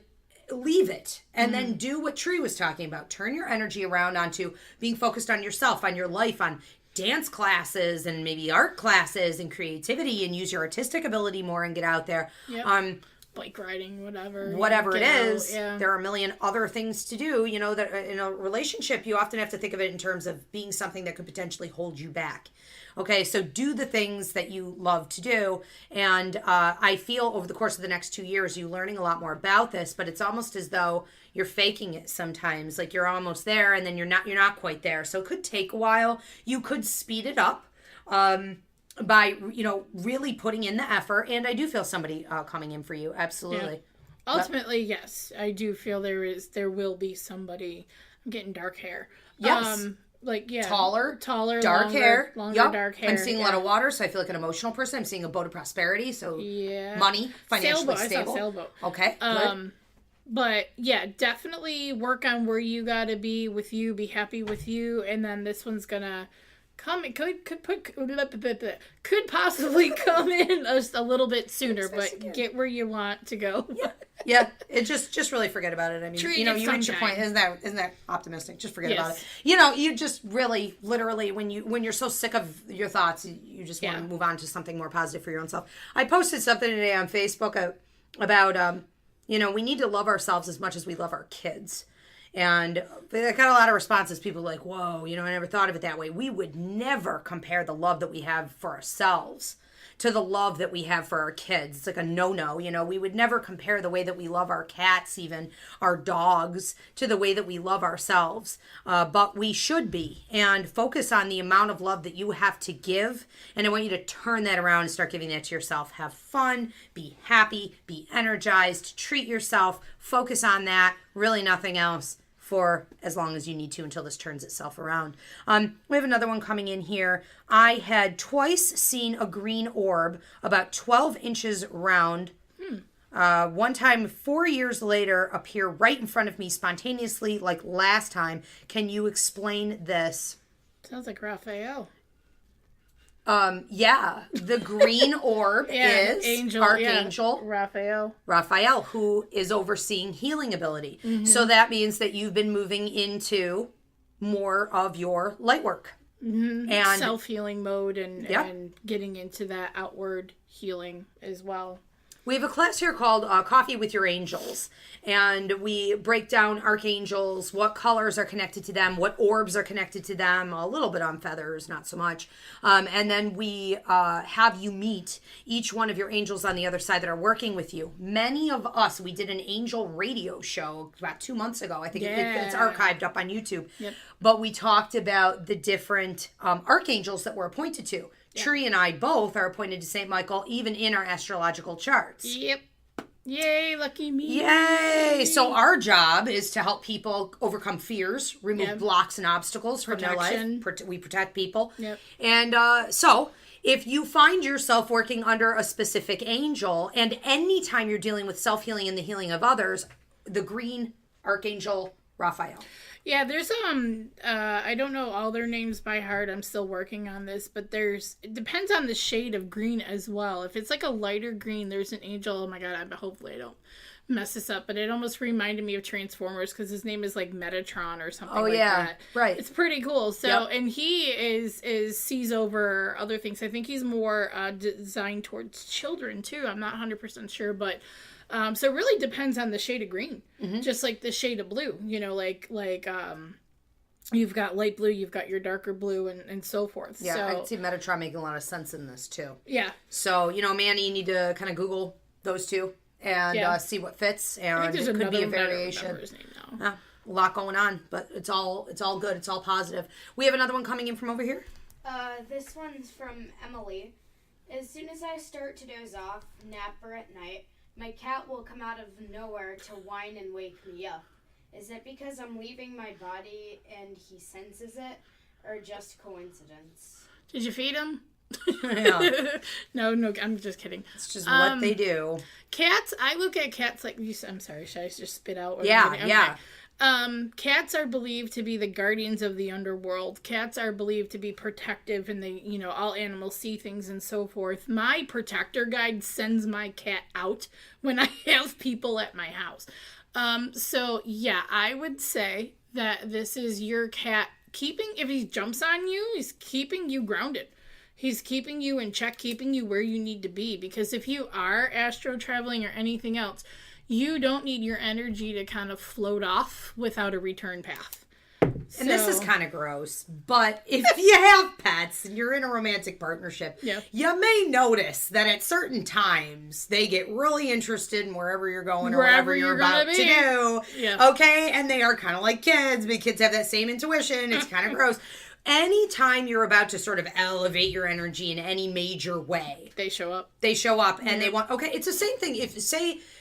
leave it. And then do what Tree was talking about. Turn your energy around onto being focused on yourself, on your life, on dance classes and maybe art classes and creativity, and use your artistic ability more and get out there. Yep. Bike riding, whatever it is. There are a million other things to do, that in a relationship, you often have to think of it in terms of being something that could potentially hold you back. Okay, so do the things that you love to do. And I feel over the course of the next 2 years, you learning a lot more about this, but it's almost as though you're faking it sometimes. Like you're almost there and then you're not quite there. So it could take a while. You could speed it up. By really putting in the effort, and I do feel somebody coming in for you. Absolutely. Yeah. Ultimately, yes, I do feel there will be somebody. I'm getting dark hair. Yes. Taller, dark hair, dark hair. I'm seeing a lot of water, so I feel like an emotional person. I'm seeing a boat of prosperity, so money, financially stable. I saw sailboat. Okay. Good. But yeah, definitely work on where you gotta be with you. Be happy with you, and then this one's gonna. It could possibly come in just a little bit sooner, but get where you want to go. Yeah. It just really forget about it. I mean, you reach your point. Isn't that optimistic? Just forget about it. You just really, literally, when you're so sick of your thoughts, you just want to move on to something more positive for your own self. I posted something today on Facebook about we need to love ourselves as much as we love our kids. And I got a lot of responses. People like, whoa, I never thought of it that way. We would never compare the love that we have for ourselves to the love that we have for our kids. It's like a no-no, We would never compare the way that we love our cats, even our dogs, to the way that we love ourselves. But we should be. And focus on the amount of love that you have to give. And I want you to turn that around and start giving that to yourself. Have fun. Be happy. Be energized. Treat yourself. Focus on that. Really nothing else. For as long as you need to until this turns itself around. We have another one coming in here. I had twice seen a green orb about 12 inches round. One time, 4 years later, appear right in front of me spontaneously like last time. Can you explain this? Sounds like Raphael. The green orb is Archangel Raphael, who is overseeing healing ability. Mm-hmm. So that means that you've been moving into more of your light work. Mm-hmm. And self-healing mode and getting into that outward healing as well. We have a class here called Coffee with Your Angels, and we break down archangels, what colors are connected to them, what orbs are connected to them, a little bit on feathers, not so much. And then we have you meet each one of your angels on the other side that are working with you. Many of us, we did an angel radio show about 2 months ago. I think it's archived up on YouTube. Yep. But we talked about the different archangels that we're appointed to. Yeah. Tree and I both are appointed to St. Michael, even in our astrological charts. Yep. Yay, lucky me. Yay. So our job is to help people overcome fears, remove blocks and obstacles from their life. We protect people. Yep. And so if you find yourself working under a specific angel, and anytime you're dealing with self-healing and the healing of others, the green Archangel Raphael. Yeah, there's I don't know all their names by heart. I'm still working on this, but it depends on the shade of green as well. If it's like a lighter green, there's an angel. Oh my god, hopefully I don't mess this up, but it almost reminded me of Transformers because his name is like Metatron or something like that. Right. It's pretty cool. So, and he sees over other things. I think he's more designed towards children too. I'm not 100% sure, but so it really depends on the shade of green, just like the shade of blue, You've got light blue, you've got your darker blue, and so forth. Yeah, so, I can see Metatron making a lot of sense in this, too. Yeah. So, Manny, you need to kind of Google those two and see what fits. And it could be a variation. I don't remember his name now. A lot going on, but it's all good. It's all positive. We have another one coming in from over here. This one's from Emily. As soon as I start to doze off, nap or at night, my cat will come out of nowhere to whine and wake me up. Is it because I'm leaving my body and he senses it, or just coincidence? Did you feed him? Yeah. No, I'm just kidding. It's just what they do. Cats, I look at cats like you. I'm sorry, should I just spit out? Yeah. Cats are believed to be the guardians of the underworld. Cats are believed to be protective, and they, all animals see things and so forth. My protector guide sends my cat out when I have people at my house. So yeah, I would say that this is your cat if he jumps on you, he's keeping you grounded. He's keeping you in check, keeping you where you need to be. Because if you are astro traveling or anything else, you don't need your energy to kind of float off without a return path. And this is kind of gross, but if you have pets and you're in a romantic partnership, you may notice that at certain times they get really interested in wherever you're going or whatever you're about to do. Yeah. Okay? And they are kind of like kids, but kids have that same intuition. It's kind of gross. Anytime you're about to sort of elevate your energy in any major way, they show up. And they want, it's the same thing. If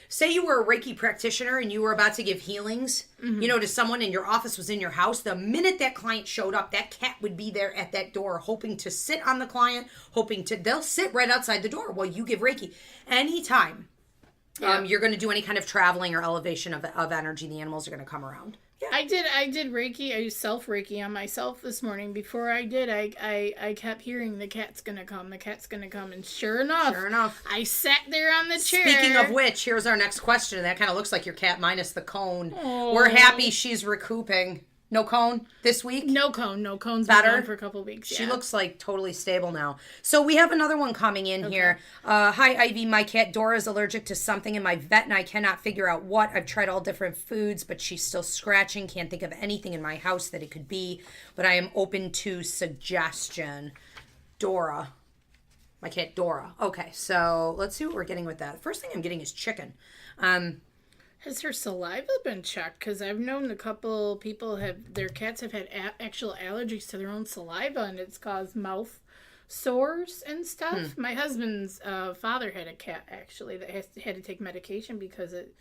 say you were a Reiki practitioner and you were about to give healings, to someone and your office was in your house, the minute that client showed up, that cat would be there at that door hoping to sit on the client, they'll sit right outside the door while you give Reiki. Anytime you're going to do any kind of traveling or elevation of energy, the animals are going to come around. Yeah. I did Reiki. I used self-Reiki on myself this morning. Before I did, I kept hearing the cat's gonna come, and sure enough, I sat there on the chair. Speaking of which, here's our next question. That kind of looks like your cat minus the cone. Oh. We're happy she's recouping. No cone this week? No cone. No cone's been gone for a couple of weeks. She looks like totally stable now. So we have another one coming in here. Hi, Ivy. My cat Dora is allergic to something in my vet, and I cannot figure out what. I've tried all different foods, but she's still scratching. Can't think of anything in my house that it could be, but I am open to suggestion. Dora. My cat Dora. Okay, so let's see what we're getting with that. The first thing I'm getting is chicken. Has her saliva been checked? Because I've known a couple people their cats have had actual allergies to their own saliva, and it's caused mouth sores and stuff. My husband's father had a cat, actually, that had to take medication because it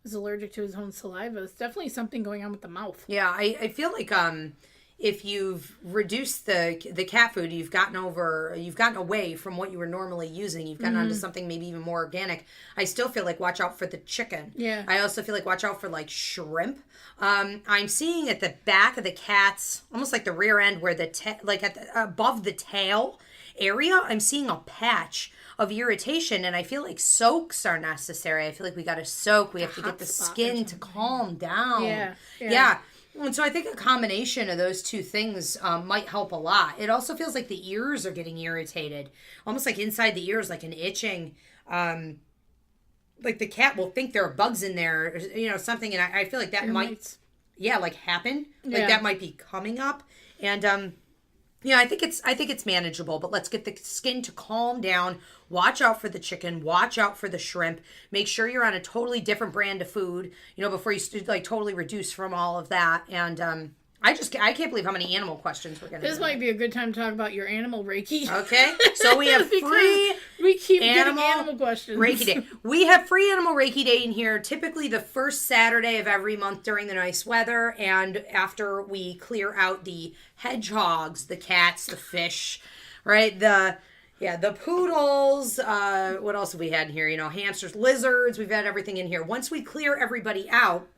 was allergic to his own saliva. It's definitely something going on with the mouth. Yeah, I feel like if you've reduced the cat food, you've gotten away from what you were normally using. You've gotten onto something maybe even more organic. I still feel like watch out for the chicken. Yeah. I also feel like watch out for like shrimp. I'm seeing at the back of the cat's, almost like the rear end where above the tail area, I'm seeing a patch of irritation, and I feel like soaks are necessary. I feel like we got to soak. We have to get the skin to calm down. Yeah. And so I think a combination of those two things might help a lot. It also feels like the ears are getting irritated. Almost like inside the ears, like an itching. Like the cat will think there are bugs in there, something. And I feel like that might happen. Like that might be coming up. And I think it's manageable, but let's get the skin to calm down. Watch out for the chicken. Watch out for the shrimp. Make sure you're on a totally different brand of food, before you totally reduce from all of that. And I can't believe how many animal questions we're getting. This might be a good time to talk about your animal Reiki. Okay, so we have free we keep animal questions. Reiki Day. We have free animal Reiki Day in here, typically the first Saturday of every month during the nice weather, and after we clear out the hedgehogs, the cats, the fish, right? The poodles, what else have we had in here? Hamsters, lizards, we've had everything in here. Once we clear everybody out,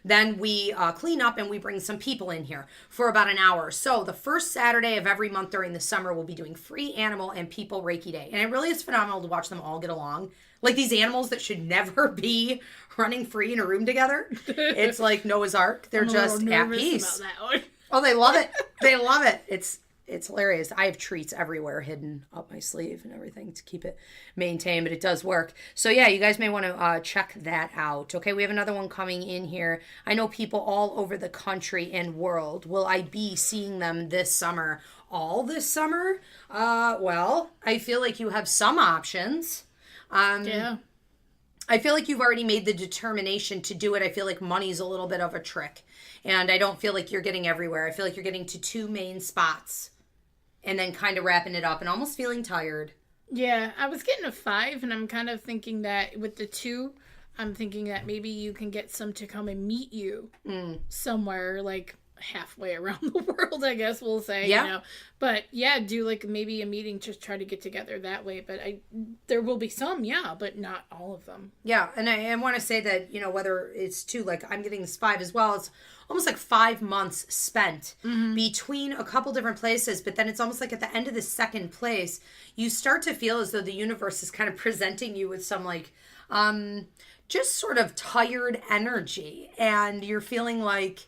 then we clean up and we bring some people in here for about an hour. So the first Saturday of every month during the summer, we'll be doing free animal and people Reiki Day. And it really is phenomenal to watch them all get along. Like these animals that should never be running free in a room together. It's like Noah's Ark. They're just at peace. About that one. Oh, they love it. They love it. It's It's hilarious. I have treats everywhere hidden up my sleeve and everything to keep it maintained, but it does work. So yeah, you guys may want to check that out. Okay, we have another one coming in here. I know people all over the country and world. Will I be seeing them this summer? All this summer? Well, I feel like you have some options. Yeah. I feel like you've already made the determination to do it. I feel like money's a little bit of a trick. And I don't feel like you're getting everywhere. I feel like you're getting to 2 main spots and then kind of wrapping it up and almost feeling tired. Yeah, I was getting a 5, and I'm kind of thinking that with the 2, I'm thinking that maybe you can get some to come and meet you somewhere, like halfway around the world, I guess we'll say. Yeah. You know? But yeah, do like maybe a meeting, just try to get together that way. But there will be some, yeah, but not all of them. Yeah, and I want to say that, you know, whether it's 2, like I'm getting this 5 as well, it's almost like 5 months spent between a couple different places, but then it's almost like at the end of the second place, you start to feel as though the universe is kind of presenting you with some like just sort of tired energy, and you're feeling like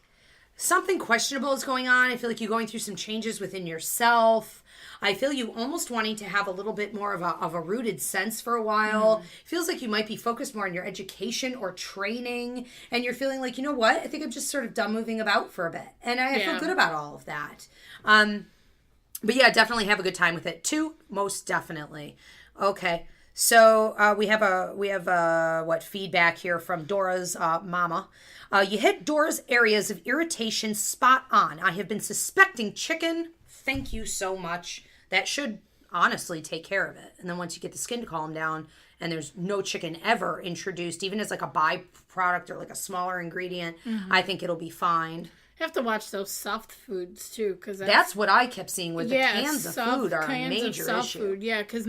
something questionable is going on. I feel like you're going through some changes within yourself. I feel you almost wanting to have a little bit more of a rooted sense for a while. Feels like you might be focused more on your education or training. And you're feeling like, you know what? I think I'm just sort of done moving about for a bit. And I feel good about all of that. But yeah, definitely have a good time with it too. Most definitely. Okay. So we have what feedback here from Dora's mama. You hit Dora's areas of irritation spot on. I have been suspecting chicken. Thank you so much. That should honestly take care of it. And then once you get the skin to calm down and there's no chicken ever introduced, even as like a byproduct or like a smaller ingredient, I think it'll be fine. You have to watch those soft foods too, because that's what I kept seeing with the cans of food are a major issue. Food. Yeah, because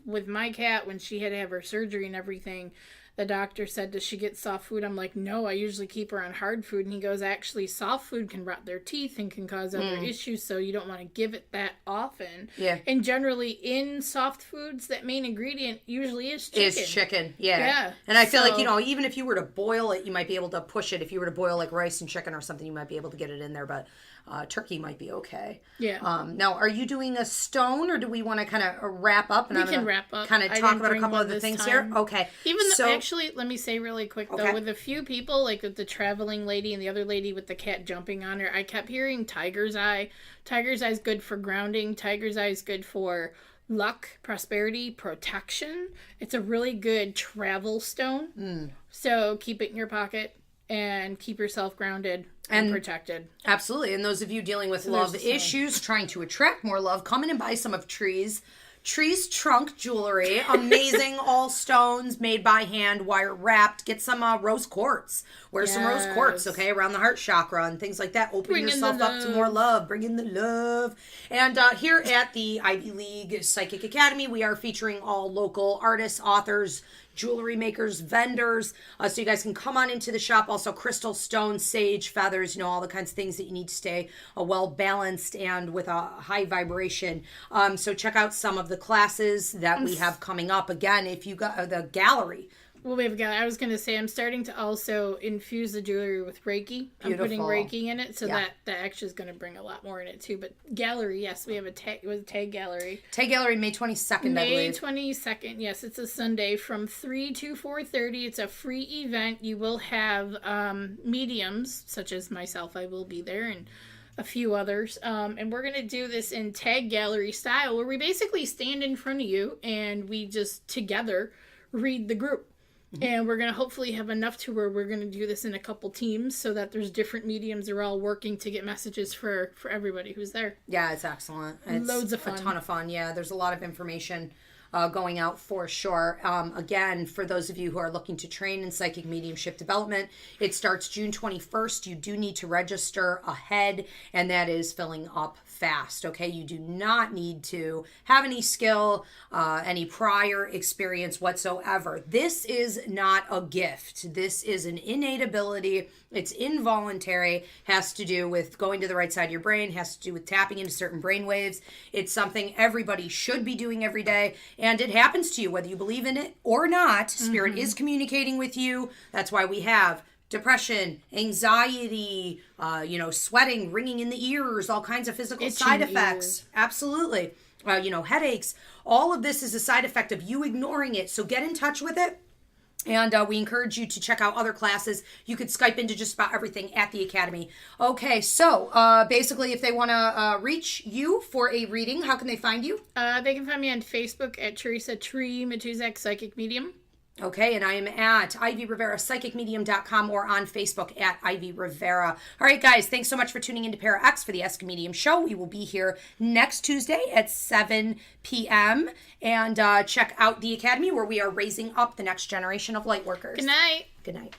with my cat, when she had to have her surgery and everything, the doctor said, does she get soft food? I'm like, no, I usually keep her on hard food. And he goes, actually, soft food can rot their teeth and can cause other issues, so you don't want to give it that often. Yeah. And generally, in soft foods, that main ingredient usually is chicken. Is chicken, yeah. And I feel like, you know, even if you were to boil it, you might be able to push it. If you were to boil like rice and chicken or something, you might be able to get it in there, but turkey might be okay. Yeah. Now, are you doing a stone, or do we want to kind of wrap up? And we can wrap up. Kind of talk about a couple other things here? Okay. Even though, actually, let me say really quick, though, with a few people, like with the traveling lady and the other lady with the cat jumping on her, I kept hearing tiger's eye. Tiger's eye is good for grounding. Tiger's eye is good for luck, prosperity, protection. It's a really good travel stone. So keep it in your pocket and keep yourself grounded and protected. Absolutely. And those of you dealing with love issues, trying to attract more love, come in and buy some of Tree's trunk jewelry. Amazing, all stones made by hand, wire wrapped. Get some rose quartz. Wear some rose quartz, okay, around the heart chakra and things like that. Open yourself up to more love. Bring in the love. And here at the Ivy League Psychic Academy, we are featuring all local artists, authors, jewelry makers, vendors, so you guys can come on into the shop. Also crystal, stone, sage, feathers, you know, all the kinds of things that you need to stay well balanced and with a high vibration. So check out some of the classes that we have coming up. Again, if you got the gallery. Well, we have a gallery. I was going to say, I'm starting to also infuse the jewelry with Reiki. Beautiful. I'm putting Reiki in it, so that actually is going to bring a lot more in it, too. But gallery, yes, we have a tag gallery. Tag gallery, May 22nd, I believe. May 22nd, yes. It's a Sunday from 3 to 4:30. It's a free event. You will have mediums, such as myself. I will be there, and a few others. And we're going to do this in tag gallery style, where we basically stand in front of you, and we just together read the group. And we're going to hopefully have enough to where we're going to do this in a couple teams so that there's different mediums that are all working to get messages for everybody who's there. Yeah, it's excellent. It's loads of fun. A ton of fun. Yeah, there's a lot of information going out for sure. Again, for those of you who are looking to train in psychic mediumship development, it starts June 21st. You do need to register ahead, and that is filling up fast. Okay, you do not need to have any skill, any prior experience whatsoever. This is not a gift. This is an innate ability. It's involuntary, has to do with going to the right side of your brain, has to do with tapping into certain brain waves. It's something everybody should be doing every day, and it happens to you whether you believe in it or not. Spirit is communicating with you. That's why we have depression, anxiety, sweating, ringing in the ears, all kinds of physical side effects. Absolutely. Headaches. All of this is a side effect of you ignoring it. So get in touch with it. And we encourage you to check out other classes. You could Skype into just about everything at the Academy. Okay, so basically if they want to reach you for a reading, how can they find you? They can find me on Facebook at Theresa Tree Matuszak Psychic Medium. Okay, and I am at Ivy Rivera, psychicmedium.com, or on Facebook at Ivy Rivera. All right, guys, thanks so much for tuning into Para X for the Ask a Medium show. We will be here next Tuesday at 7 p.m. And check out the Academy where we are raising up the next generation of light workers. Good night. Good night.